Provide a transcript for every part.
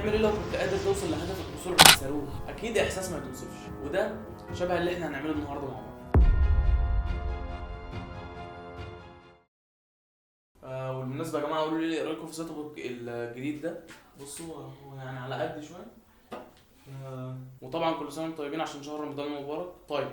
هتعمل ايه لو كنت قادر توصل لهدفك بسرعه الصاروخ؟ اكيد احساس ما يتوصفش، وده شبه اللي احنا هنعمله النهارده مع بعض. والبالنسبه يا جماعه قولوا لي ايه رايكم في سيت اب الجديد ده. بصوا هو يعني على قد شويه. وطبعا كل سنه وانتم طيبين عشان شهر رمضان المبارك. طيب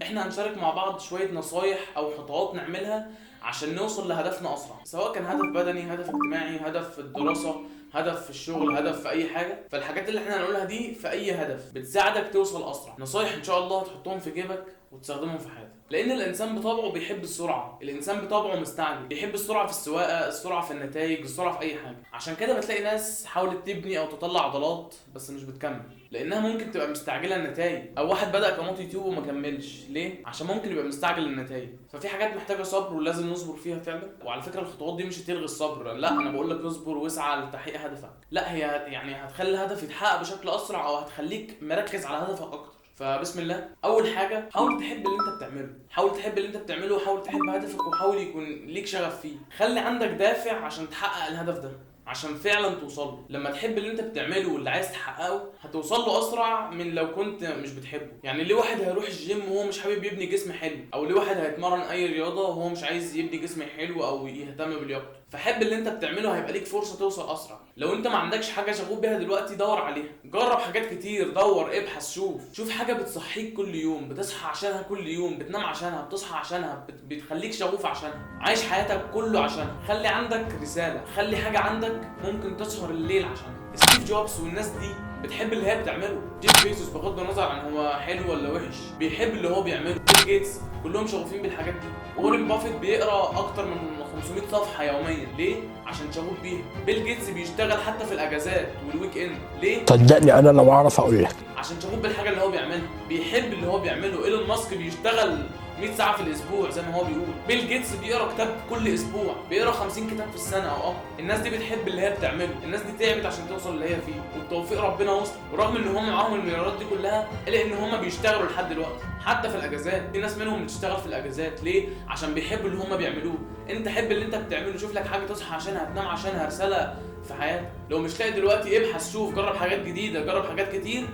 احنا هنشارك مع بعض شويه نصايح او خطوات نعملها عشان نوصل لهدفنا اسرع، سواء كان هدف بدني، هدف اجتماعي، هدف في الدراسه، هدف في الشغل، هدف في اي حاجه. فالحاجات اللي احنا هنقولها دي في اي هدف بتساعدك توصل اسرع. نصايح ان شاء الله هتحطهم في جيبك وتستخدمهم في حياتك، لان الانسان بطبعه بيحب السرعه، الانسان بطبعه مستعجل، بيحب السرعه في السواقه، السرعه في النتائج، السرعه في اي حاجه. عشان كده بتلاقي ناس حاولت تبني او تطلع عضلات بس مش بتكمل، لانها ممكن تبقى مستعجله النتائج. او واحد بدا قناه يوتيوب وما كملش ليه؟ عشان ممكن يبقى مستعجل النتائج. ففي حاجات محتاجه صبر ولازم نصبر فيها فعلا. وعلى فكره الخطوات دي مش هتلغي الصبر، لا انا بقول لك اصبر واسعى لتحقيق هدفك. لا هي يعني هتخلي الهدف يتحقق بشكل اسرع، او هتخليك مركز على هدفك اكتر. فبسم الله. اول حاجه حاول تحب اللي انت بتعمله، حاول تحب اللي انت بتعمله، وحاول تحب هدفك، وحاول يكون ليك شغف فيه. خلي عندك دافع عشان تحقق الهدف ده، عشان فعلا توصل له. لما تحب اللي انت بتعمله واللي عايز تحققه هتوصل له اسرع من لو كنت مش بتحبه. يعني ليه واحد هيروح الجيم وهو مش حابب يبني جسم حلو، او ليه واحد هيتمرن اي رياضه وهو مش عايز يبني جسم حلو او يهتم بلياقته؟ فحب اللي انت بتعمله، هيبقى ليك فرصه توصل اسرع. لو انت ما عندكش حاجه شغوف بيها دلوقتي دور عليها، جرب حاجات كتير، دور، ابحث، شوف حاجه بتصحيك كل يوم، بتصحى عشانها كل يوم، بتنام عشانها، بتصحى عشانها، بتخليك شغوف عشانها، عايش حياتك كله عشانها. خلي عندك رساله، خلي حاجه عندك ممكن تسهر الليل عشانها. ستيف جوبز والناس دي بتحب اللي هي بتعمله. جيف بيزوس بغض النظر عن هو حلو ولا وحش بيحب اللي هو بيعمله. بيل جيتس كلهم شغوفين بالحاجات دي. وورين بافيت بيقرا اكتر من 500 صفحه يوميا. ليه؟ عشان شغوف بيها. بيل جيتس بيشتغل حتى في الاجازات والويك اند. ليه؟ صدقني انا لو اعرف اقول لك، عشان شغوف بالحاجه اللي هو بيعملها، بيحب اللي هو بيعمله. ايلون ماسك بيشتغل 100 ساعه في الاسبوع زي ما هو بيقول. بيل جيتس بيقرا كتاب كل اسبوع، بيقرا 50 كتاب في السنه او اكتر. الناس دي بتحب اللي هي بتعمله، الناس دي تعبت عشان توصل اللي هي فيه، وبتوفيق ربنا وصل. ورغم ان هم معاهم المليارات دي كلها الا ان هم بيشتغلوا لحد دلوقتي حتى في الاجازات. في ناس منهم بتشتغل في الاجازات. ليه؟ عشان بيحبوا اللي هم بيعملوه. انت حب اللي انت بتعمله، شوف لك حاجه تصحى عشانها، تنام عشانها، رساله في حياتك. لو مش لاقي دلوقتي ابحث، شوف، جرب حاجات جديده، جرب حاجات كتير،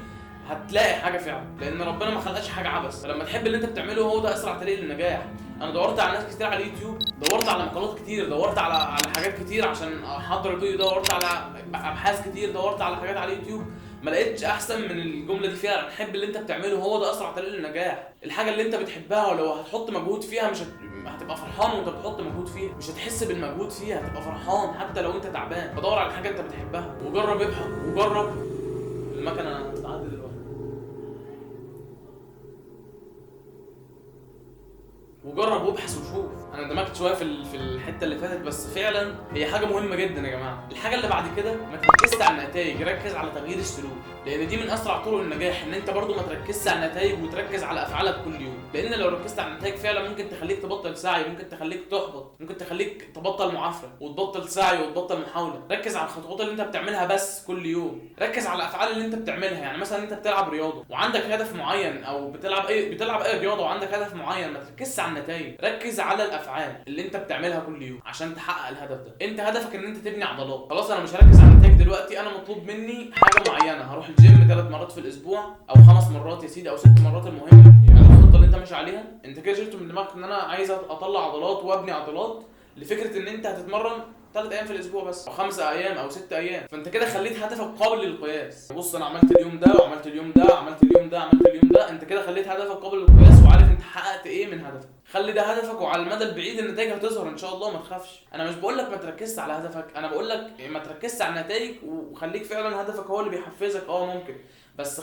هتلاقي حاجه فعلا. لان ربنا ما خلقش حاجه عبث. فلما تحب اللي انت بتعمله هو ده اسرع طريق للنجاح. انا دورت على ناس كتير على اليوتيوب، دورت على مقالات كتير، دورت على حاجات كتير عشان احضر الفيديو، دورت على ابحاث كتير، دورت على حاجات على اليوتيوب، ما لقيتش احسن من الجمله دي فيها. تحب اللي انت بتعمله هو ده اسرع طريق للنجاح. الحاجه اللي انت بتحبها ولو هتحط مجهود فيها مش هتبقى فرحان وانت بتحط مجهود فيها، مش هتحس بالمجهود فيها، هتبقى فرحان حتى لو انت تعبان. فدور على حاجه انت بتحبها وجرب، ابحث وجرب. المكنه بتعدي دلوقتي. وجرب وابحث وشوف. انا اندمجت شويه في الحته اللي فاتت، بس فعلا هي حاجه مهمه جدا يا جماعه. الحاجه اللي بعد كده ما تركزش على النتائج، ركز على تغيير السلوك، لان دي من اسرع طرق النجاح. ان انت برضو ما تركزش على النتائج وتركز على افعالك كل يوم، لان لو ركزت على النتائج فعلا ممكن تخليك تبطل سعي، ممكن تخليك تحبط، ممكن تخليك تبطل معافره وتبطل سعي وتبطل محاوله. ركز على الخطوات اللي انت بتعملها بس كل يوم، ركز على الافعال اللي انت بتعملها. يعني مثلا انت بتلعب رياضه وعندك هدف معين، او بتلعب اي رياضه وعندك هدف معين، ما تركزش على النتائج، ركز على الافعال اللي انت بتعملها كل يوم عشان تحقق الهدف ده. انت هدفك ان انت تبني عضلات، خلاص انا مش هركز على النتائج دلوقتي، انا مطلوب مني حاجه معينه، هروح الجيم 3 مرات في الاسبوع او 5 مرات يا سيدي او 6 مرات، المهم يعني الخطه اللي انت ماشي عليها. انت كده شلت من دماغك ان انا عايز اطلع عضلات وابني عضلات لفكره ان انت هتتمرن 3 ايام في الاسبوع بس، او 5 ايام او 6 ايام. فانت كده خليت هدفك قابل للقياس. بص انا عملت اليوم ده وعملت اليوم ده، عملت اليوم ده، عملت اليوم ده. انت كده خليت هدفك قابل للقياس وعارف انت حققت ايه من هدفك. خلي ده هدفك، وعلى المدى البعيد النتائج هتظهر ان شاء الله، ما تخافش. انا مش بقول لك ما تركزش على هدفك، انا بقول لك ما تركزش على النتائج، وخليك فعلا هدفك هو اللي بيحفزك. ممكن، بس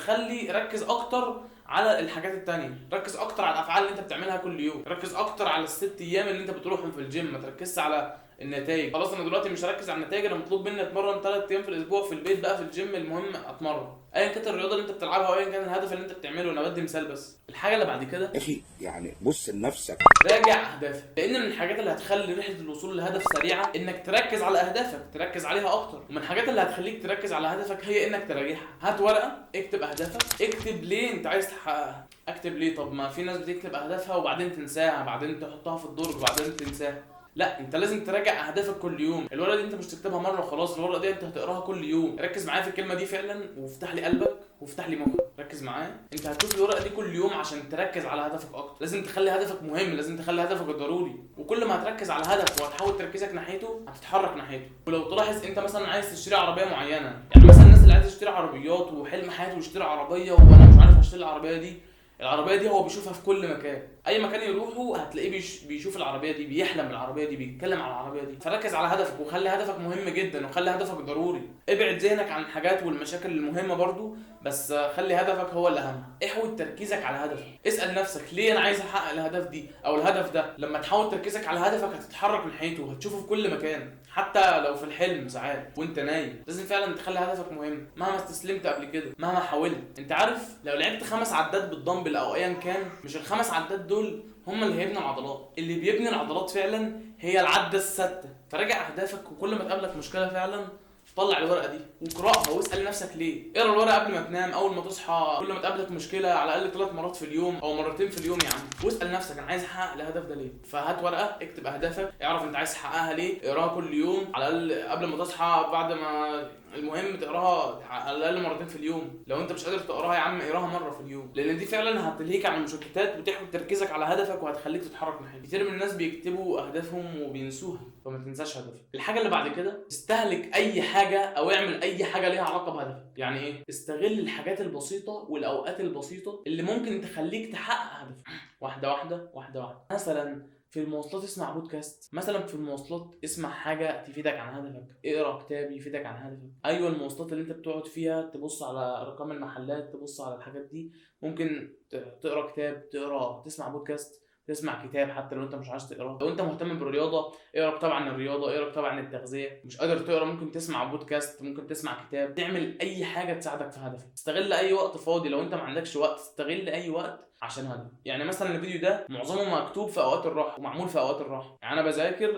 ركز اكتر على الحاجات التانية، ركز اكتر على الافعال اللي انت بتعملها كل يوم، ركز اكتر على ال6 ايام اللي انت بتروحهم في الجيم، ما تركزش على النتائج. خلاص انا دلوقتي مش هركز على النتائج، انا مطلوب مني اتمرن 3 ايام في الاسبوع في البيت بقى في الجيم، المهم اتمرن ايا كانت الرياضه اللي انت بتلعبها وايا كان الهدف اللي انت بتعمله. انا بدي مثال بس. الحاجه اللي بعد كده يا اخي يعني بص لنفسك، راجع اهدافك، لان من الحاجات اللي هتخلي رحله الوصول لهدف سريعه انك تركز على اهدافك، تركز عليها اكتر. ومن الحاجات اللي هتخليك تركز على هدفك هي انك تراجعها. هات ورقه، اكتب اهدافك، اكتب ليه انت عايز تحققها. اكتب ليه. طب ما في ناس بتكتب اهدافها وبعدين تنساها، بعدين تحطها في الدرج وبعدين تنساها. لا، انت لازم تراجع اهدافك كل يوم. الورقه دي انت مش تكتبها مره وخلاص، الورقه دي انت هتقراها كل يوم. ركز معايا في الكلمه دي فعلا، وافتح لي قلبك وافتح لي مخك. ركز معايا، انت هتشوف الورقه دي كل يوم عشان تركز على هدفك اكتر. لازم تخلي هدفك مهم، لازم تخلي هدفك ضروري. وكل ما هتركز على هدف وهتحاول تركيزك ناحيته هتتحرك ناحيته. ولو تلاحظ انت مثلا عايز تشتري عربيه معينه، يعني مثلا الناس اللي عايزه تشتري عربيات وحلم حياته يشتري عربيه، وانا مش عارف اشتري العربيه دي. العربيه دي هو بيشوفها في كل مكان، اي مكان يروحه هتلاقيه بيشوف العربيه دي، بيحلم بالعربيه دي، بيتكلم على العربيه دي. فركز على هدفك وخلي هدفك مهم جدا وخلي هدفك ضروري. ابعد ذهنك عن الحاجات والمشاكل المهمه برضو، بس خلي هدفك هو الاهم. احول تركيزك على هدفك. اسال نفسك ليه انا عايز احقق الهدف دي او الهدف ده. لما تحول تركيزك على هدفك هتتحرك ناحيته وهتشوفه في كل مكان، حتى لو في الحلم ساعات وانت نايم. لازم فعلا تخلي هدفك مهم مهما استسلمت قبل كده، مهما حاولت. انت عارف لو لعبت 5 عدات بالدمبل او ايا كان، مش ال5 عدات دول هم اللي هيبنوا العضلات. اللي بيبني العضلات فعلا هي العده الثابته. فراجع اهدافك، وكل ما تقابلك مشكله فعلا طلع الورقه دي واقراها واسال نفسك ليه. اقرا الورقه قبل ما تنام، اول ما تصحى، كل ما تقابلك مشكله على الاقل 3 مرات في اليوم او مرتين في اليوم يا عم، واسال نفسك انا عايز احقق الهدف ده ليه. فهات ورقه اكتب اهدافك، اعرف انت عايز تحققها ليه، اقراها كل يوم على الاقل قبل ما تصحى، بعد ما المهم تقراها على الاقل مرتين في اليوم. لو انت مش قادر تقراها يا عم اقراها مره في اليوم، لان دي فعلا هتلهيك عن المشتتات وتحول تركيزك على هدفك وهتخليك تتحرك ناحيه. كتير من الناس بيكتبوا اهدافهم وبينسوها، فما تنساش هدفك. الحاجه اللي بعد كده، استهلك اي حاجه او اعمل اي حاجه ليها علاقه بهدفك. يعني ايه؟ استغل الحاجات البسيطه والاوقات البسيطه اللي ممكن تخليك تحقق هدفك. واحده واحده واحده واحده. مثلا في المواصلات اسمع بودكاست، مثلا في المواصلات اسمع حاجه تفيدك عن هدفك، اقرا كتاب يفيدك عن هدفك. ايوه المواصلات اللي انت بتقعد فيها تبص على ارقام المحلات، تبص على الحاجات دي، ممكن تقرا كتاب، تسمع بودكاست، تسمع كتاب حتى لو انت مش عايز تقرا. لو انت مهتم بالرياضه اقرا كتاب عن الرياضه، اقرا كتاب عن التغذيه. مش قادر تقرا ممكن تسمع بودكاست، ممكن تسمع كتاب. تعمل اي حاجه تساعدك في هدفك. استغل اي وقت فاضي، لو انت ما عندكش وقت استغل اي وقت عشان هدف. يعني مثلا الفيديو ده معظمه مكتوب في اوقات الراحه ومعمول في اوقات الراحه. يعني انا بذاكر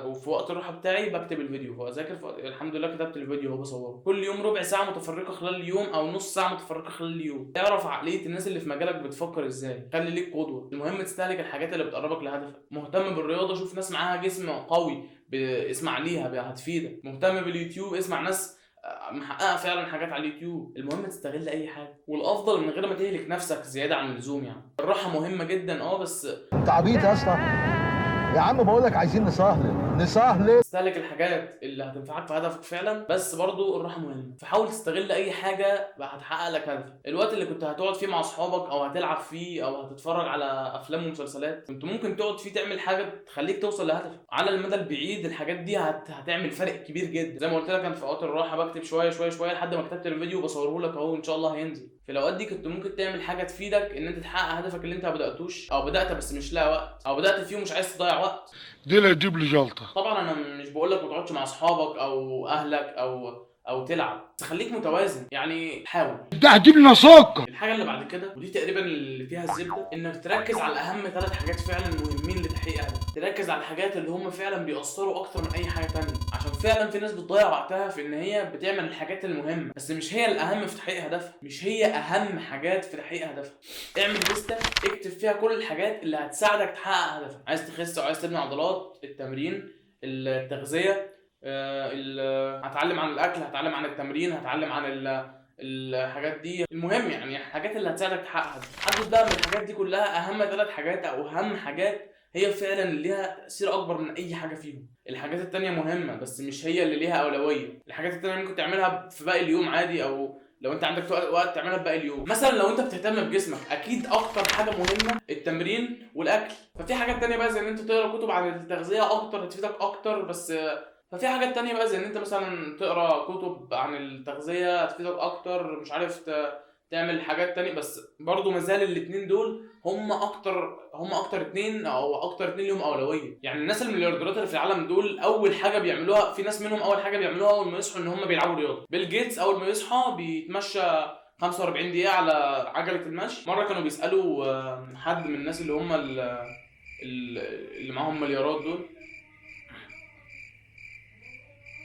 وفي وقت الراحه بتاعي بكتب الفيديو، فاذاكر الحمد لله كتبت الفيديو اهو بصوره. كل يوم ربع ساعه متفرقه خلال اليوم او نص ساعه متفرقه خلال اليوم. تعرف عقليه الناس اللي في مجالك بتفكر ازاي، خلي ليك قدوه. المهم تستهلك الحاجات اللي بتقربك لهدفك. مهتم بالرياضه، شوف ناس معاها جسم قوي اسمع ليها هتفيدك. مهتم باليوتيوب، اسمع ناس محققه فعلا حاجات على اليوتيوب. المهم تستغل اي حاجه، والافضل من غير ما تهلك نفسك زياده عن اللزوم. يعني الراحه مهمه جدا بس انت عبيط يا اسطى يا عم، بقول لك عايزين نسهل. استهلك الحاجات اللي هتنفعك في هدفك فعلا، بس برضو الراحه مهمه. فحاول تستغل اي حاجه هتحقق لك هدفك. الوقت اللي كنت هتقعد فيه مع اصحابك او هتلعب فيه او هتتفرج على افلام ومسلسلات، كنت ممكن تقعد فيه تعمل حاجه تخليك توصل لهدفك. على المدى البعيد الحاجات دي هتعمل فرق كبير جدا. زي ما قلت لك انا في اوقات الراحه بكتب شويه شويه شويه لحد ما كتبت الفيديو وبصوره لك اهو ان شاء الله هينزل. في الاوقات دي كنت ممكن تعمل حاجه تفيدك ان انت تحقق هدفك اللي انت ما بداتوش، او بدات بس مش لاقي وقت، او بدات فيه ومش عايز تضيع وقت. دي اللي تجيب لي جلطه. طبعا انا مش بقول لك ما تقعدش مع اصحابك او اهلك او تلعب، بس خليك متوازن. يعني حاول. ده هتجيب لنا سكر. الحاجه اللي بعد كده ودي تقريبا اللي فيها الزبده، انك تركز على اهم 3 حاجات فعلا مهمين لتحقيق هدفك. تركز على الحاجات اللي هم فعلا بيأثروا اكتر من اي حاجه تانية، عشان فعلا في ناس بتضيع وقتها في ان هي بتعمل الحاجات المهمه بس مش هي الاهم في تحقيق هدفها، مش هي اهم حاجات في تحقيق هدفها. اعمل لسته اكتب فيها كل الحاجات اللي هتساعدك تحقق هدفك. عايز تخس او عايز تبني عضلات، التمرين، التغذيه، هتعلم عن الاكل، هتعلم عن التمرين، هتعلم عن الحاجات دي. المهم يعني الحاجات اللي هتساعدك تحقق هدفك. حدد بقى من الحاجات دي كلها اهم 3 حاجات او اهم حاجات هي فعلا اللي ليها تاثير اكبر من اي حاجه فيهم. الحاجات التانية مهمه بس مش هي اللي ليها اولويه. الحاجات التانية ممكن تعملها في باقي اليوم عادي، او لو انت عندك وقت تعملها في باقي اليوم. مثلا لو انت بتهتم بجسمك اكيد اكتر حاجه مهمه التمرين والاكل. ففي حاجات تانية بقى زي ان انت تقرا كتب عن التغذيه اكتر هتفيدك اكتر، بس ففي حاجات تانية بقى زي ان انت مثلا تقرا كتب عن التغذيه هتفيدك اكتر. مش عارف تعمل حاجات تانية، بس برضو مازال الاتنين دول هم اكتر 2 او اكتر 2 ليهم اولويه. يعني الناس المليارديرات اللي في العالم دول اول حاجه بيعملوها، في ناس منهم اول حاجه بيعملوها اول ما يصحوا ان هم بيلعبوا رياضه. بيل جيتس اول ما يصحى بيتمشى 45 دقيقه على عجله المشي. مره كانوا بيسالوا حد من الناس اللي هم اللي معاهم مليارات دول،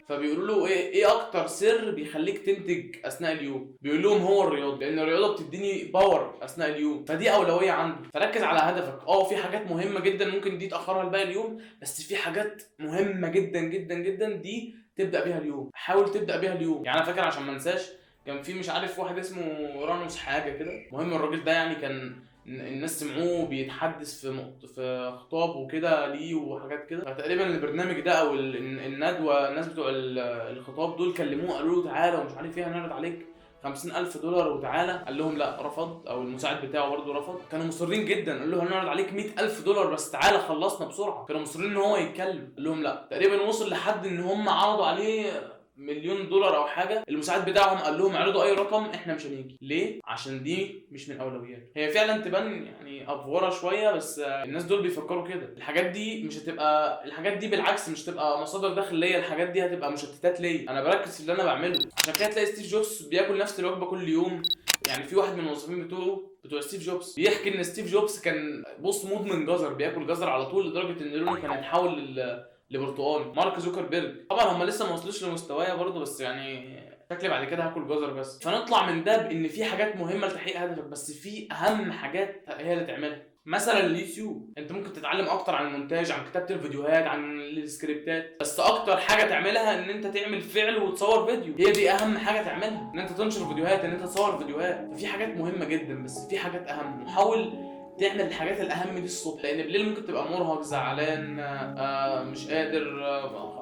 فبيقولوا له ايه اكتر سر بيخليك تنتج اثناء اليوم؟ بيقول لهم هو الرياضه، لان الرياضه بتديني باور اثناء اليوم، فدي اولويه عنده. فركز على هدفك. في حاجات مهمه جدا ممكن دي تاخرها لباقي اليوم، بس في حاجات مهمه جدا جدا جدا دي تبدا بيها اليوم. حاول تبدا بيها اليوم. يعني انا فاكر عشان ما انساش، كان في مش عارف واحد اسمه رانوس حاجه كده. المهم الراجل ده يعني كان الناس سمعوه بيتحدث في خطاب وكده ليه وحاجات كده. فتقريبا البرنامج ده او الندوه، الناس بتوع الخطاب دول كلموه قالوا له تعالى ومش عارف ايه، هنعرض عليك $50,000 وتعالى. قال لهم لا، رفض. او المساعد بتاعه برضه رفض. كانوا مصرين جدا، قال له هنعرض عليك $100,000 بس تعالى خلصنا بسرعه. كانوا مصرين ان هو يتكلم. قال لهم لا. تقريبا وصل لحد ان هم عرضوا عليه $1,000,000 او حاجه. المساعد بتاعهم قال لهم اعرضوا اي رقم، احنا مش هنيجي. ليه؟ عشان دي مش من اولويات. هي فعلا تبان يعني افوره شويه، بس الناس دول بيفكروا كده. الحاجات دي مش هتبقى، الحاجات دي بالعكس مش هتبقى مصادر دخل ليا، الحاجات دي هتبقى مشتتات ليا. انا بركز في اللي انا بعمله. عشان كده تلاقي ستيف جوبز بياكل نفس الوجبه كل يوم. يعني في واحد من الموظفين بتوع ستيف جوبز بيحكي ان ستيف جوبز كان مدمن جزر، بياكل جزر على طول لدرجه ان لونه كان هيتحول لبرتقال. مارك زوكربيرج طبعا هم لسه ما وصلوش لمستوايا برضه، بس يعني شكلي بعد كده هاكل جزر بس. فنطلع من ده بان في حاجات مهمه لتحقيق هدفك، بس في اهم حاجات هي اللي تعملها. مثلا اليوتيوب، انت ممكن تتعلم اكتر عن المونتاج، عن كتابه الفيديوهات، عن السكريبتات، بس اكتر حاجه تعملها ان انت تعمل فعل وتصور فيديو. هي دي اهم حاجه تعملها، ان انت تنشر فيديوهات، ان انت تصور فيديوهات. ففي حاجات مهمه جدا، بس في حاجات اهم. وحاول تعمل الحاجات الاهم دي الصبح، لان بالليل ممكن تبقى مرهق، زعلان، مش قادر،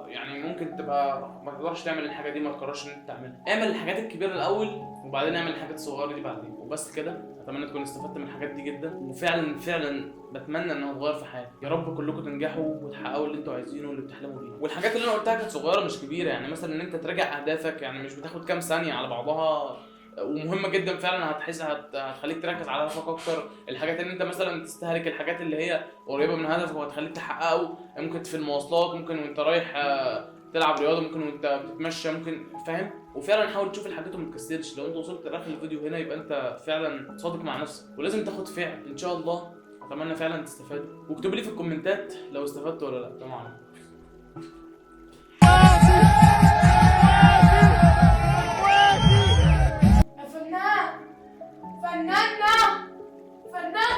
يعني ممكن تبقى ما تقدرش تعمل الحاجه دي، ما تقررش ان انت تعملها. اعمل الحاجات الكبيره الاول، وبعدين اعمل الحاجات الصغيره دي بعدين، وبس كده. اتمنى تكونوا استفدت من الحاجات دي جدا، وفعلا فعلا بتمنى انها تغير في حياتي. يا رب كلكم تنجحوا وتحققوا اللي انتوا عايزينه واللي بتحلموا بيه. والحاجات اللي انا قلتها كانت صغيره مش كبيره، يعني مثلا ان انت تراجع اهدافك، يعني مش بتاخد كام ثانيه على بعضها، ومهمه جدا فعلا. هتخليك تركز على هدفك اكتر. الحاجات اللي انت مثلا تستهلك الحاجات اللي هي قريبه من هدفك وهتخليك تحققه، ممكن في المواصلات، ممكن وانت رايح تلعب رياضه، ممكن وانت بتتمشى، ممكن، فاهم؟ وفعلا حاول تشوف الحاجات وما تكسلش. لو انت وصلت لاخر الفيديو هنا يبقى انت فعلا صادق مع نفسك، ولازم تاخد فعل ان شاء الله. اتمنى فعلا تستفادوا، واكتبوا لي في الكومنتات لو استفدتوا ولا لا. سلام عليكم.